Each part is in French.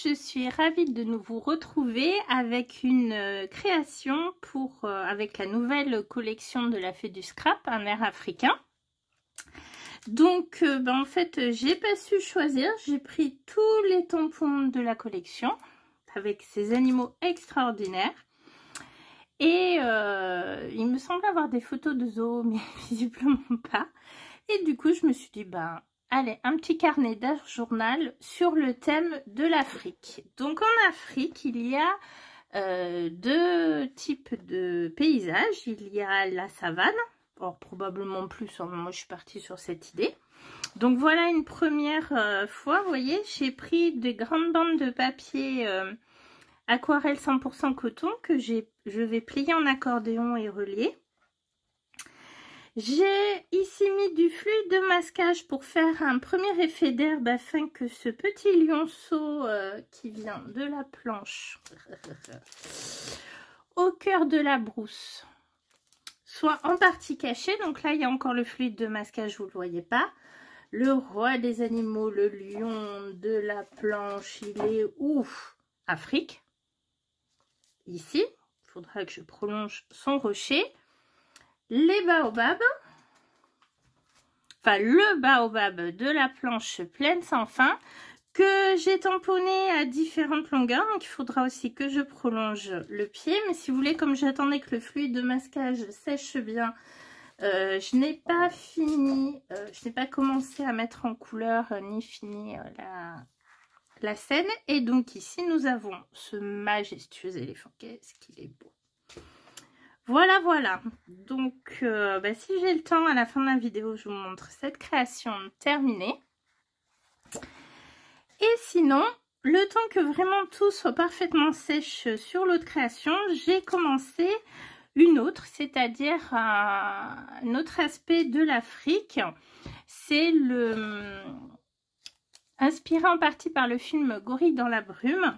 je suis ravie de nous vous retrouver avec une création avec la nouvelle collection de la Fée du Scrap, un air africain. Donc en fait j'ai pas su choisir, j'ai pris tous les tampons de la collection avec ces animaux extraordinaires. Et il me semble avoir des photos de zoo, mais visiblement pas. Et du coup je me suis dit allez, un petit carnet d'art-journal sur le thème de l'Afrique. Donc en Afrique, il y a deux types de paysages. Il y a la savane, or probablement plus, moi je suis partie sur cette idée. Donc voilà une première fois, vous voyez, j'ai pris des grandes bandes de papier aquarelle 100% coton que je vais plier en accordéon et relier. J'ai ici mis du fluide de masquage pour faire un premier effet d'herbe afin que ce petit lionceau qui vient de la planche au cœur de la brousse soit en partie caché. Donc là il y a encore le fluide de masquage, vous ne le voyez pas. Le roi des animaux, le lion de la planche, il est où? Afrique. Ici, il faudra que je prolonge son rocher. Les baobabs, enfin le baobab de la planche pleine sans fin que j'ai tamponné à différentes longueurs, donc il faudra aussi que je prolonge le pied. Mais si vous voulez, comme j'attendais que le fluide de masquage sèche bien, je n'ai pas fini, je n'ai pas commencé à mettre en couleur ni fini la scène. Et donc ici nous avons ce majestueux éléphant. Qu'est-ce qu'il est beau! Voilà, voilà. Donc, si j'ai le temps, à la fin de la vidéo, je vous montre cette création terminée. Et sinon, le temps que vraiment tout soit parfaitement sèche sur l'autre création, j'ai commencé une autre, c'est-à-dire un autre aspect de l'Afrique. C'est inspiré en partie par le film Gorille dans la brume.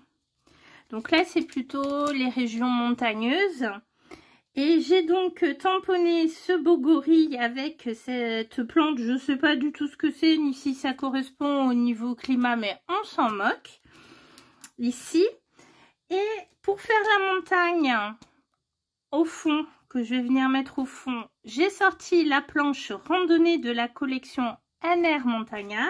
Donc là, c'est plutôt les régions montagneuses. Et j'ai donc tamponné ce beau gorille avec cette plante, je ne sais pas du tout ce que c'est, ni si ça correspond au niveau climat, mais on s'en moque, ici. Et pour faire la montagne au fond, que je vais venir mettre au fond, j'ai sorti la planche randonnée de la collection Un air montagnard.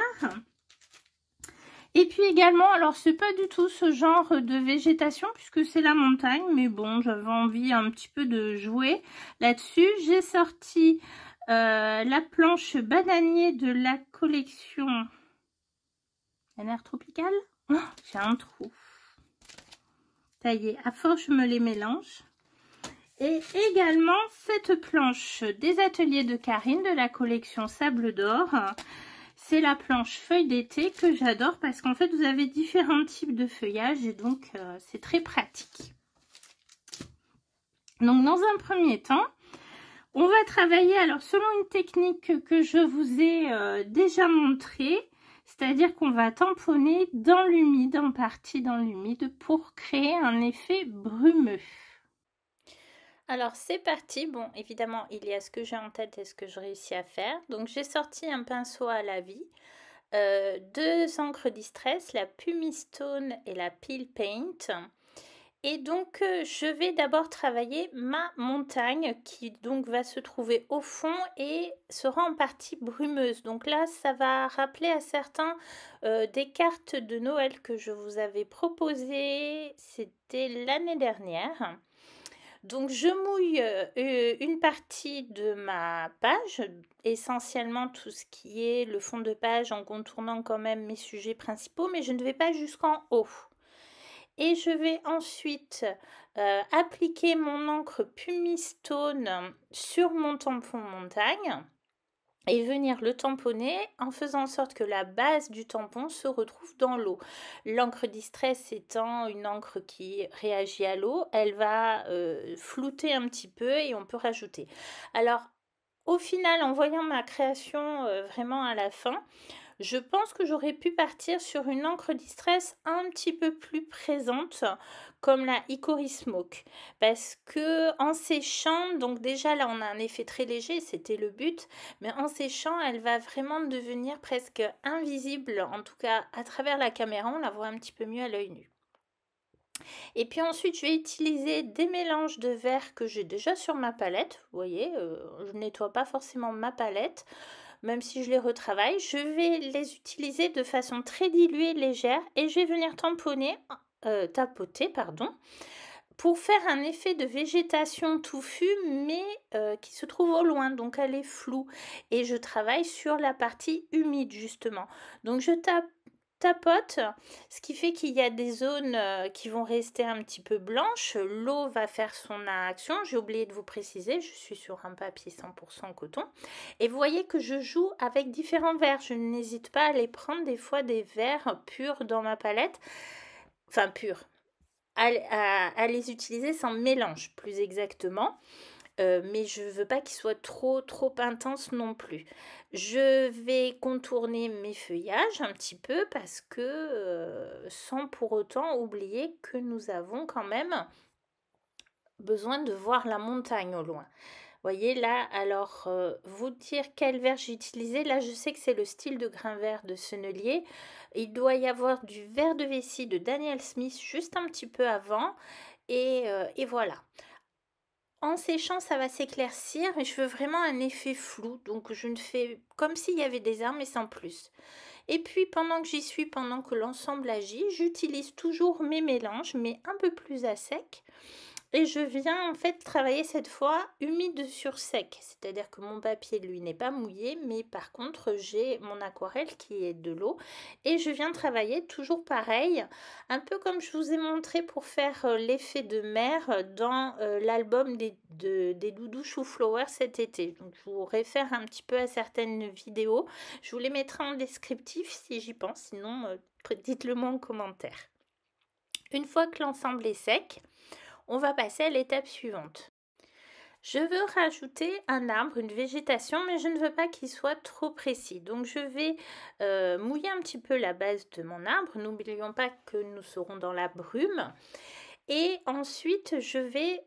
Et puis également, alors c'est pas du tout ce genre de végétation puisque c'est la montagne, mais bon, j'avais envie un petit peu de jouer là-dessus. J'ai sorti la planche bananier de la collection Un air tropical. Oh, j'ai un trou. Ça y est, à force je me les mélange. Et également cette planche des ateliers de Karine de la collection Sable d'Or. C'est la planche feuille d'été que j'adore parce qu'en fait vous avez différents types de feuillage et donc c'est très pratique. Donc dans un premier temps, on va travailler alors selon une technique que je vous ai déjà montrée, c'est-à-dire qu'on va tamponner dans l'humide, en partie dans l'humide pour créer un effet brumeux. Alors c'est parti, bon évidemment il y a ce que j'ai en tête et ce que je réussis à faire. Donc j'ai sorti un pinceau à la vie, deux encres Distress, la Pumistone et la Peel Paint. Et donc je vais d'abord travailler ma montagne qui donc va se trouver au fond et sera en partie brumeuse. Donc là ça va rappeler à certains des cartes de Noël que je vous avais proposées, c'était l'année dernière. Donc je mouille une partie de ma page, essentiellement tout ce qui est le fond de page en contournant quand même mes sujets principaux, mais je ne vais pas jusqu'en haut. Et je vais ensuite appliquer mon encre Pumistone sur mon tampon montagne et venir le tamponner en faisant en sorte que la base du tampon se retrouve dans l'eau. L'encre Distress étant une encre qui réagit à l'eau, elle va flouter un petit peu et on peut rajouter. Alors, au final, en voyant ma création vraiment à la fin, Je pense que j'aurais pu partir sur une encre distress un petit peu plus présente, comme la Hickory Smoke. Parce que en séchant, donc déjà là on a un effet très léger, c'était le but, mais en séchant, elle va vraiment devenir presque invisible, en tout cas à travers la caméra, on la voit un petit peu mieux à l'œil nu. Et puis ensuite, je vais utiliser des mélanges de verre que j'ai déjà sur ma palette. Vous voyez, je ne nettoie pas forcément ma palette, même si je les retravaille. Je vais les utiliser de façon très diluée, légère, et je vais venir tapoter, pardon, pour faire un effet de végétation touffue, mais qui se trouve au loin, donc elle est floue. Et je travaille sur la partie humide, justement. Donc je tapote, ce qui fait qu'il y a des zones qui vont rester un petit peu blanches. L'eau va faire son action. J'ai oublié de vous préciser, je suis sur un papier 100% coton. Et vous voyez que je joue avec différents verres. Je n'hésite pas à les prendre des fois des verres purs dans ma palette. Enfin, purs. À les utiliser sans mélange, plus exactement. Mais je ne veux pas qu'il soit trop intense non plus. Je vais contourner mes feuillages un petit peu parce que sans pour autant oublier que nous avons quand même besoin de voir la montagne au loin. Voyez là, alors vous dire quel verre j'ai utilisé. Là, je sais que c'est le style de grain vert de Sennelier. Il doit y avoir du verre de vessie de Daniel Smith juste un petit peu avant. Et voilà. En séchant, ça va s'éclaircir et je veux vraiment un effet flou. Donc, je ne fais comme s'il y avait des arbres, mais sans plus. Et puis, pendant que j'y suis, pendant que l'ensemble agit, j'utilise toujours mes mélanges, mais un peu plus à sec. Et je viens en fait travailler cette fois humide sur sec, c'est-à-dire que mon papier lui n'est pas mouillé, mais par contre j'ai mon aquarelle qui est de l'eau et je viens travailler toujours pareil, un peu comme je vous ai montré pour faire l'effet de mer dans l'album des doudous chou-flower cet été. Donc je vous réfère un petit peu à certaines vidéos, je vous les mettrai en descriptif si j'y pense, sinon dites-le moi en commentaire. Une fois que l'ensemble est sec, on va passer à l'étape suivante. Je veux rajouter un arbre, une végétation, mais je ne veux pas qu'il soit trop précis. Donc je vais mouiller un petit peu la base de mon arbre. N'oublions pas que nous serons dans la brume. Et ensuite, je vais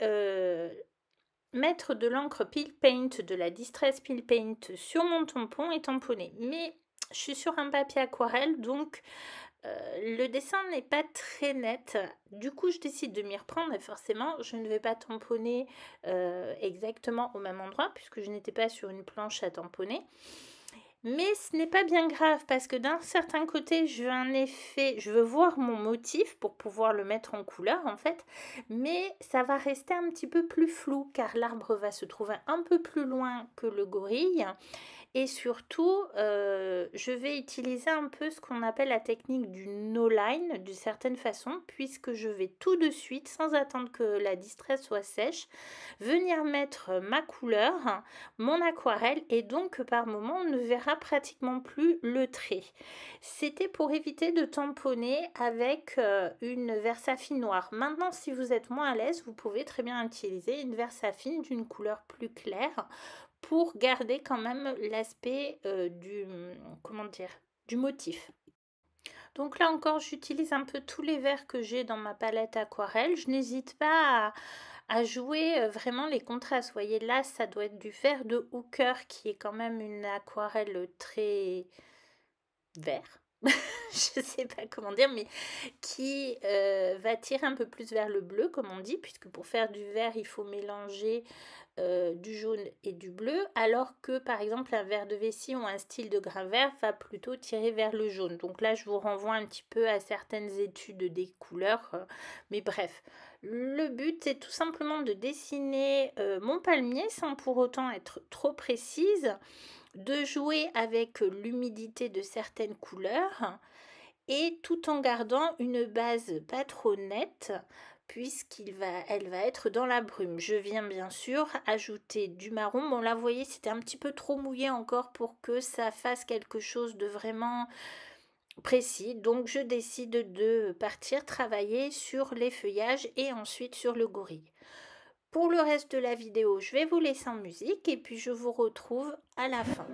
mettre de l'encre Peel Paint, de la Distress Peel Paint sur mon tampon et tamponner. Mais je suis sur un papier aquarelle, donc le dessin n'est pas très net. Du coup, je décide de m'y reprendre et forcément, je ne vais pas tamponner exactement au même endroit puisque je n'étais pas sur une planche à tamponner. Mais ce n'est pas bien grave parce que d'un certain côté, je veux un effet, je veux voir mon motif pour pouvoir le mettre en couleur en fait, mais ça va rester un petit peu plus flou car l'arbre va se trouver un peu plus loin que le gorille. Et surtout, je vais utiliser un peu ce qu'on appelle la technique du no-line d'une certaine façon, puisque je vais tout de suite, sans attendre que la distress soit sèche, venir mettre ma couleur, mon aquarelle, et donc par moment, on ne verra pratiquement plus le trait. C'était pour éviter de tamponner avec une Versafine noire. Maintenant, si vous êtes moins à l'aise, vous pouvez très bien utiliser une Versafine d'une couleur plus claire pour garder quand même l'aspect du motif. Donc là encore, j'utilise un peu tous les verres que j'ai dans ma palette aquarelle. Je n'hésite pas à jouer vraiment les contrastes. Vous voyez là, ça doit être du vert de Hooker qui est quand même une aquarelle très vert. Je ne sais pas comment dire, mais qui va tirer un peu plus vers le bleu, comme on dit, puisque pour faire du vert, il faut mélanger du jaune et du bleu, alors que par exemple un verre de vessie ou un style de grain vert va plutôt tirer vers le jaune. Donc là, je vous renvoie un petit peu à certaines études des couleurs, mais bref. Le but est tout simplement de dessiner mon palmier sans pour autant être trop précise, de jouer avec l'humidité de certaines couleurs et tout en gardant une base pas trop nette puisqu'elle va être dans la brume. Je viens bien sûr ajouter du marron. Bon là vous voyez c'était un petit peu trop mouillé encore pour que ça fasse quelque chose de vraiment précis. Donc je décide de partir travailler sur les feuillages et ensuite sur le gorille. Pour le reste de la vidéo, je vais vous laisser en musique et puis je vous retrouve à la fin.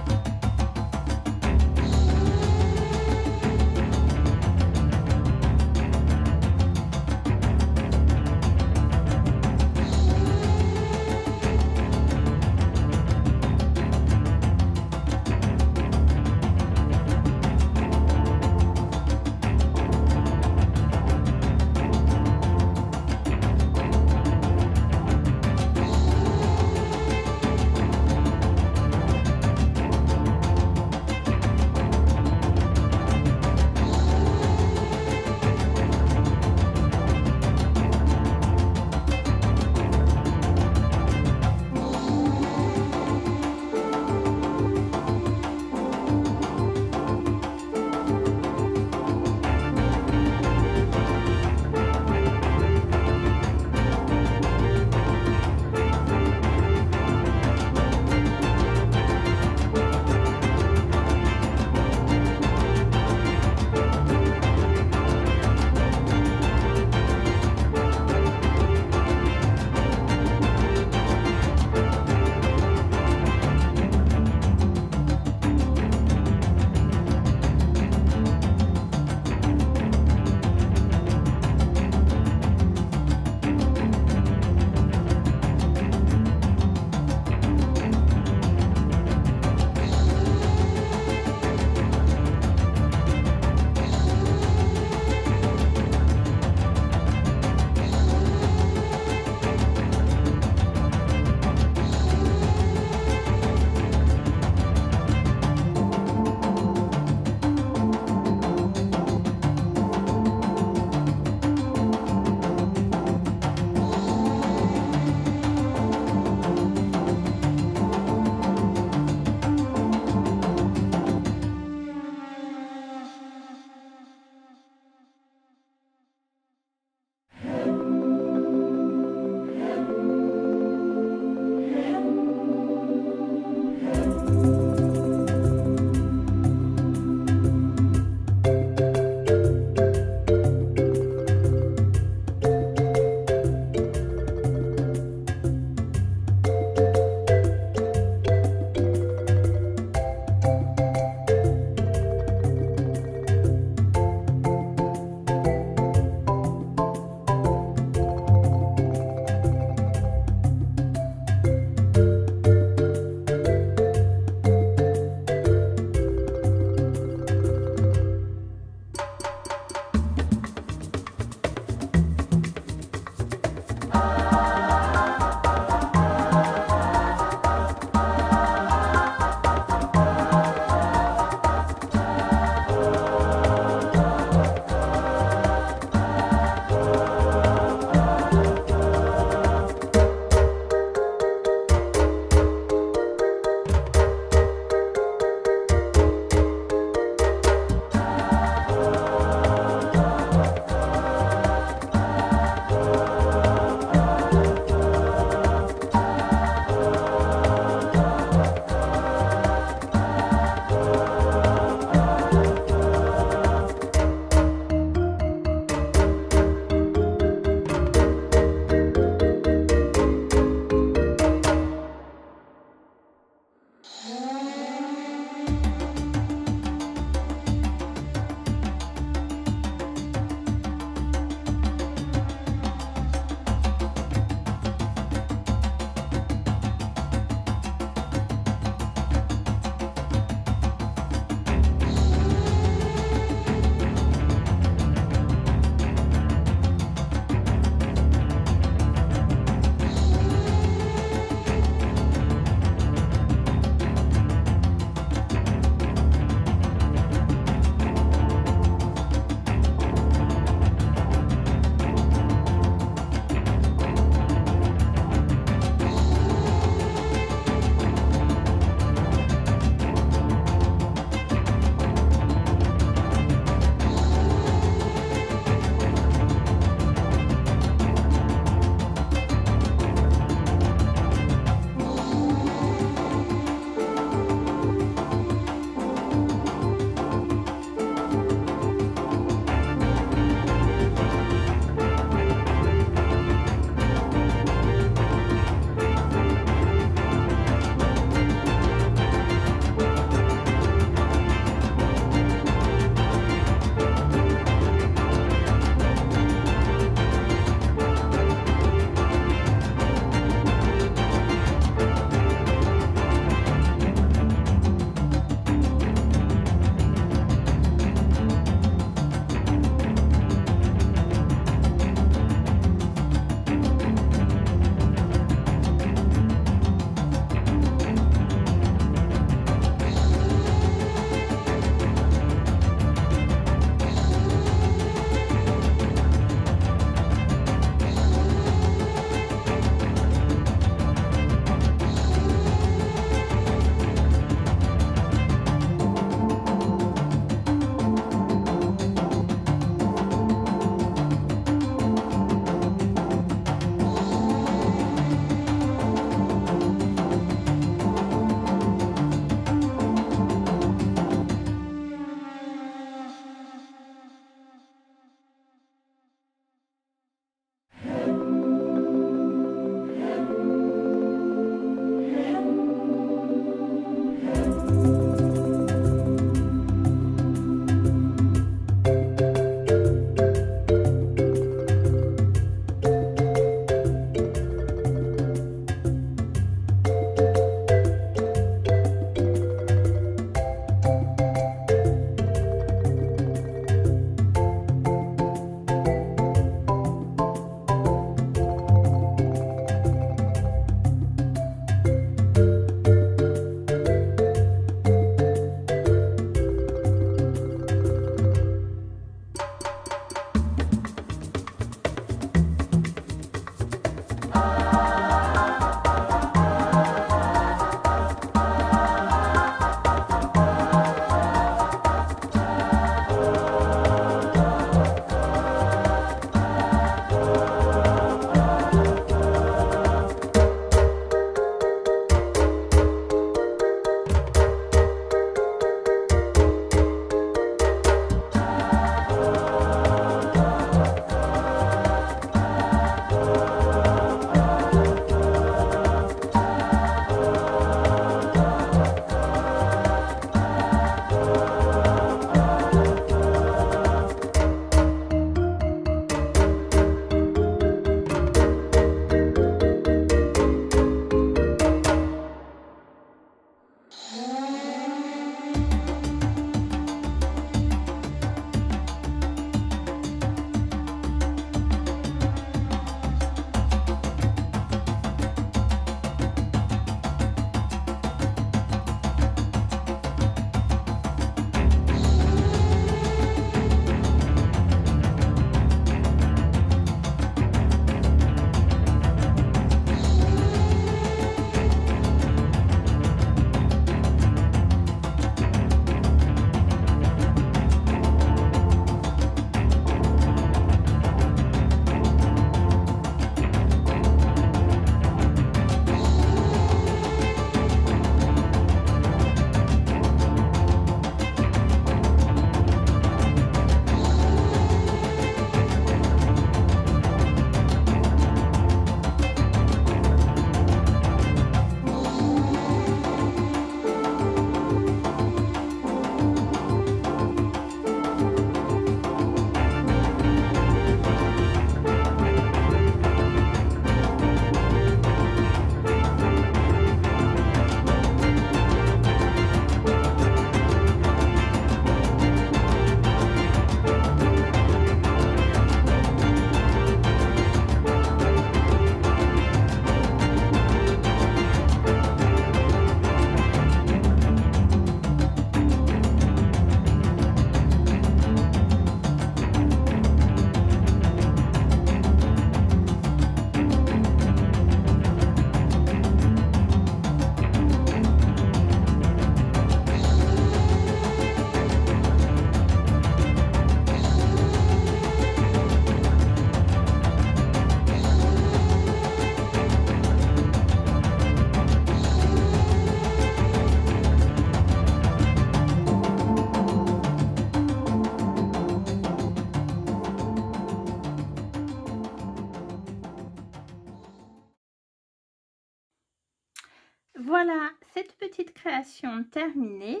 Voilà, cette petite création terminée.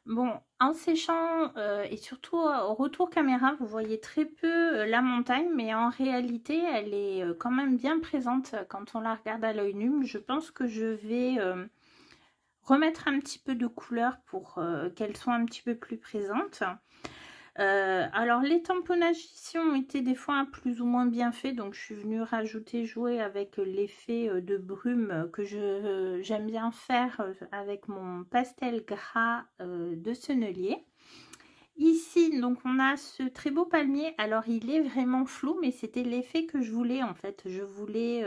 Bon, en séchant et surtout au retour caméra, vous voyez très peu la montagne, mais en réalité, elle est quand même bien présente quand on la regarde à l'œil nu. Je pense que je vais remettre un petit peu de couleur pour qu'elle soit un petit peu plus présente. Alors les tamponnages ici ont été des fois plus ou moins bien faits, donc je suis venue jouer avec l'effet de brume que j'aime bien faire avec mon pastel gras de Sennelier. Ici, donc on a ce très beau palmier. Alors il est vraiment flou, mais c'était l'effet que je voulais en fait. Je voulais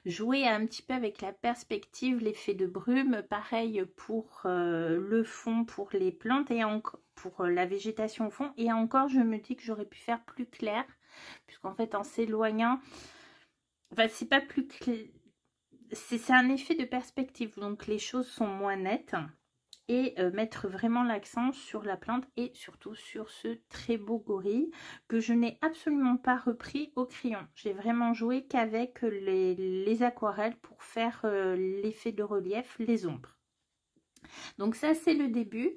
jouer un petit peu avec la perspective, l'effet de brume. Pareil pour le fond, pour les plantes et pour la végétation au fond. Et encore, je me dis que j'aurais pu faire plus clair, puisqu'en fait en s'éloignant, enfin c'est pas plus clair, c'est un effet de perspective, donc les choses sont moins nettes. Et mettre vraiment l'accent sur la plante et surtout sur ce très beau gorille que je n'ai absolument pas repris au crayon. J'ai vraiment joué qu'avec les aquarelles pour faire l'effet de relief, les ombres. Donc ça c'est le début.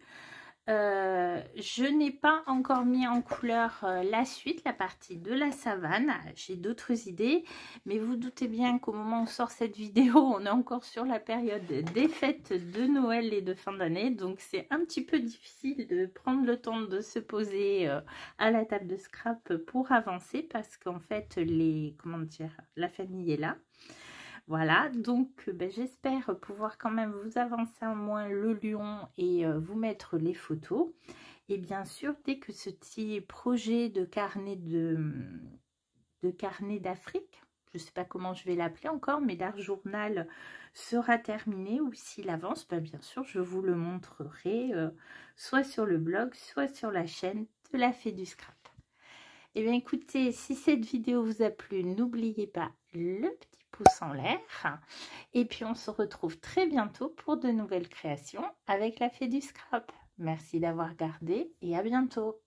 Je n'ai pas encore mis en couleur la suite, la partie de la savane. J'ai d'autres idées, mais vous doutez bien qu'au moment où on sort cette vidéo, on est encore sur la période des fêtes de Noël et de fin d'année. Donc c'est un petit peu difficile de prendre le temps de se poser à la table de scrap pour avancer parce qu'en fait, la famille est là. Voilà, donc j'espère pouvoir quand même vous avancer en moins le lion et vous mettre les photos. Et bien sûr, dès que ce petit projet de carnet d'Afrique, je ne sais pas comment je vais l'appeler encore, mais d'art journal sera terminé ou s'il avance, bien sûr, je vous le montrerai soit sur le blog, soit sur la chaîne de la Fée du Scrap. Et bien écoutez, si cette vidéo vous a plu, n'oubliez pas le petit pouce en l'air. Et puis on se retrouve très bientôt pour de nouvelles créations avec la Fée du Scrap. Merci d'avoir regardé et à bientôt.